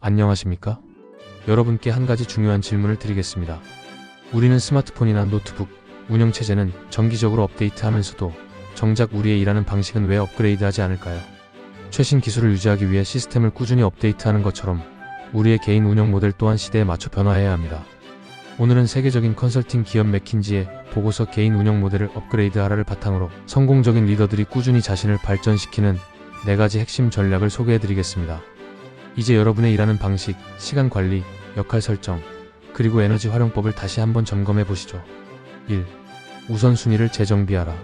안녕하십니까? 여러분께 한 가지 중요한 질문을 드리겠습니다. 우리는 스마트폰이나 노트북, 운영체제는 정기적으로 업데이트하면서도 정작 우리의 일하는 방식은 왜 업그레이드하지 않을까요? 최신 기술을 유지하기 위해 시스템을 꾸준히 업데이트하는 것처럼 우리의 개인 운영 모델 또한 시대에 맞춰 변화해야 합니다. 오늘은 세계적인 컨설팅 기업 맥킨지의 보고서 개인 운영 모델을 업그레이드하라를 바탕으로 성공적인 리더들이 꾸준히 자신을 발전시키는 4가지 핵심 전략을 소개해드리겠습니다. 이제 여러분의 일하는 방식, 시간 관리, 역할 설정, 그리고 에너지 활용법을 다시 한번 점검해 보시죠. 1. 우선순위를 재정비하라.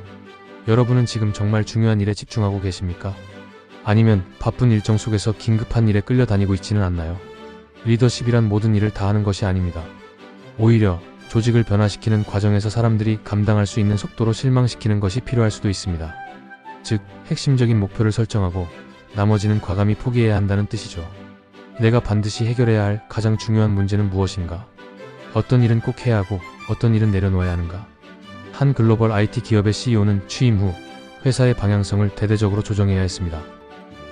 여러분은 지금 정말 중요한 일에 집중하고 계십니까? 아니면 바쁜 일정 속에서 긴급한 일에 끌려다니고 있지는 않나요? 리더십이란 모든 일을 다 하는 것이 아닙니다. 오히려 조직을 변화시키는 과정에서 사람들이 감당할 수 있는 속도로 실망시키는 것이 필요할 수도 있습니다. 즉, 핵심적인 목표를 설정하고 나머지는 과감히 포기해야 한다는 뜻이죠. 내가 반드시 해결해야 할 가장 중요한 문제는 무엇인가? 어떤 일은 꼭 해야 하고 어떤 일은 내려놓아야 하는가? 한 글로벌 IT 기업의 CEO는 취임 후 회사의 방향성을 대대적으로 조정해야 했습니다.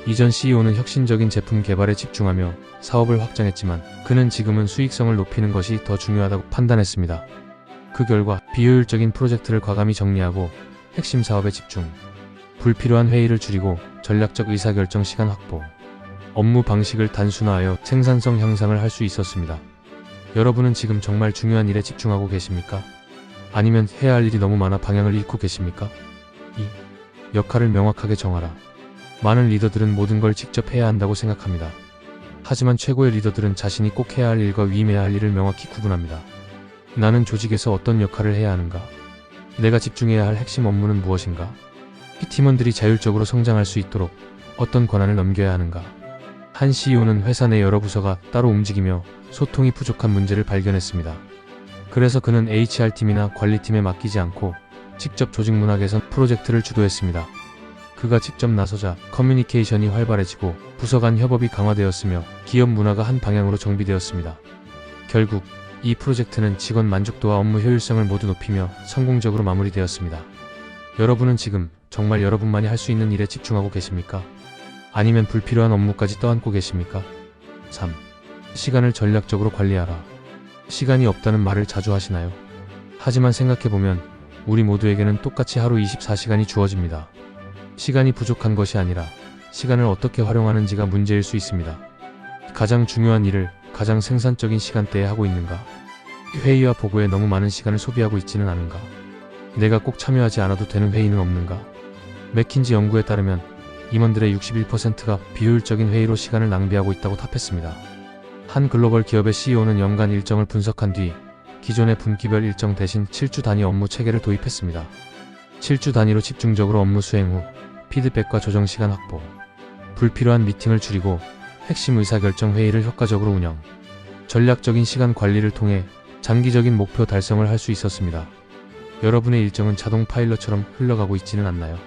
이전 CEO는 혁신적인 제품 개발에 집중하며 사업을 확장했지만 그는 지금은 수익성을 높이는 것이 더 중요하다고 판단했습니다. 그 결과 비효율적인 프로젝트를 과감히 정리하고 핵심 사업에 집중, 불필요한 회의를 줄이고 전략적 의사결정 시간 확보, 업무 방식을 단순화하여 생산성 향상을 할 수 있었습니다. 여러분은 지금 정말 중요한 일에 집중하고 계십니까? 아니면 해야 할 일이 너무 많아 방향을 잃고 계십니까? 2. 역할을 명확하게 정하라. 많은 리더들은 모든 걸 직접 해야 한다고 생각합니다. 하지만 최고의 리더들은 자신이 꼭 해야 할 일과 위임해야 할 일을 명확히 구분합니다. 나는 조직에서 어떤 역할을 해야 하는가? 내가 집중해야 할 핵심 업무는 무엇인가? 이 팀원들이 자율적으로 성장할 수 있도록 어떤 권한을 넘겨야 하는가? 한 CEO는 회사 내 여러 부서가 따로 움직이며 소통이 부족한 문제를 발견했습니다. 그래서 그는 HR팀이나 관리팀에 맡기지 않고 직접 조직 문화 개선 프로젝트를 주도했습니다. 그가 직접 나서자 커뮤니케이션이 활발해지고 부서 간 협업이 강화되었으며 기업 문화가 한 방향으로 정비되었습니다. 결국 이 프로젝트는 직원 만족도와 업무 효율성을 모두 높이며 성공적으로 마무리되었습니다. 여러분은 지금 정말 여러분만이 할 수 있는 일에 집중하고 계십니까? 아니면 불필요한 업무까지 떠안고 계십니까? 3. 시간을 전략적으로 관리하라. 시간이 없다는 말을 자주 하시나요? 하지만 생각해보면 우리 모두에게는 똑같이 하루 24시간이 주어집니다. 시간이 부족한 것이 아니라 시간을 어떻게 활용하는지가 문제일 수 있습니다. 가장 중요한 일을 가장 생산적인 시간대에 하고 있는가? 회의와 보고에 너무 많은 시간을 소비하고 있지는 않은가? 내가 꼭 참여하지 않아도 되는 회의는 없는가? 맥킨지 연구에 따르면 임원들의 61%가 비효율적인 회의로 시간을 낭비하고 있다고 답했습니다. 한 글로벌 기업의 CEO는 연간 일정을 분석한 뒤 기존의 분기별 일정 대신 7주 단위 업무 체계를 도입했습니다. 7주 단위로 집중적으로 업무 수행 후 피드백과 조정 시간 확보, 불필요한 미팅을 줄이고 핵심 의사결정 회의를 효과적으로 운영, 전략적인 시간 관리를 통해 장기적인 목표 달성을 할 수 있었습니다. 여러분의 일정은 자동 파일럿처럼 흘러가고 있지는 않나요?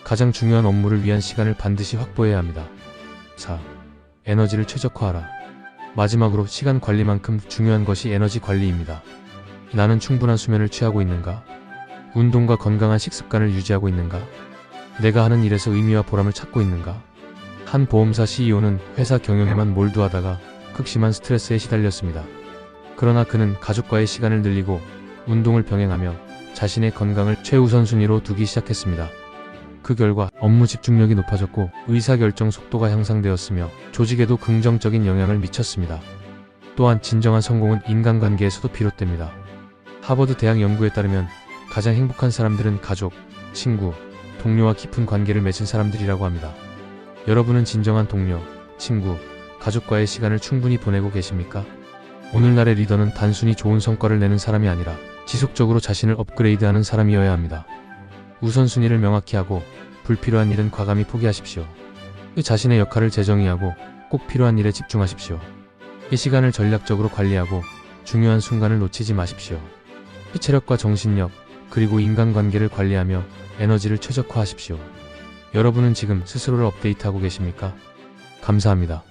가장 중요한 업무를 위한 시간을 반드시 확보해야 합니다. 4. 에너지를 최적화하라. 마지막으로 시간 관리만큼 중요한 것이 에너지 관리입니다. 나는 충분한 수면을 취하고 있는가? 운동과 건강한 식습관을 유지하고 있는가? 내가 하는 일에서 의미와 보람을 찾고 있는가? 한 보험사 CEO는 회사 경영에만 몰두하다가 극심한 스트레스에 시달렸습니다. 그러나 그는 가족과의 시간을 늘리고 운동을 병행하며 자신의 건강을 최우선순위로 두기 시작했습니다. 그 결과 업무 집중력이 높아졌고 의사결정 속도가 향상되었으며 조직에도 긍정적인 영향을 미쳤습니다. 또한 진정한 성공은 인간관계에서도 비롯됩니다. 하버드 대학 연구에 따르면 가장 행복한 사람들은 가족, 친구, 동료와 깊은 관계를 맺은 사람들이라고 합니다. 여러분은 진정한 동료, 친구, 가족과의 시간을 충분히 보내고 계십니까? 오늘날의 리더는 단순히 좋은 성과를 내는 사람이 아니라 지속적으로 자신을 업그레이드하는 사람이어야 합니다. 우선순위를 명확히 하고 불필요한 일은 과감히 포기하십시오. 자신의 역할을 재정의하고 꼭 필요한 일에 집중하십시오. 이 시간을 전략적으로 관리하고 중요한 순간을 놓치지 마십시오. 이 체력과 정신력, 그리고 인간관계를 관리하며 에너지를 최적화하십시오. 여러분은 지금 스스로를 업데이트하고 계십니까? 감사합니다.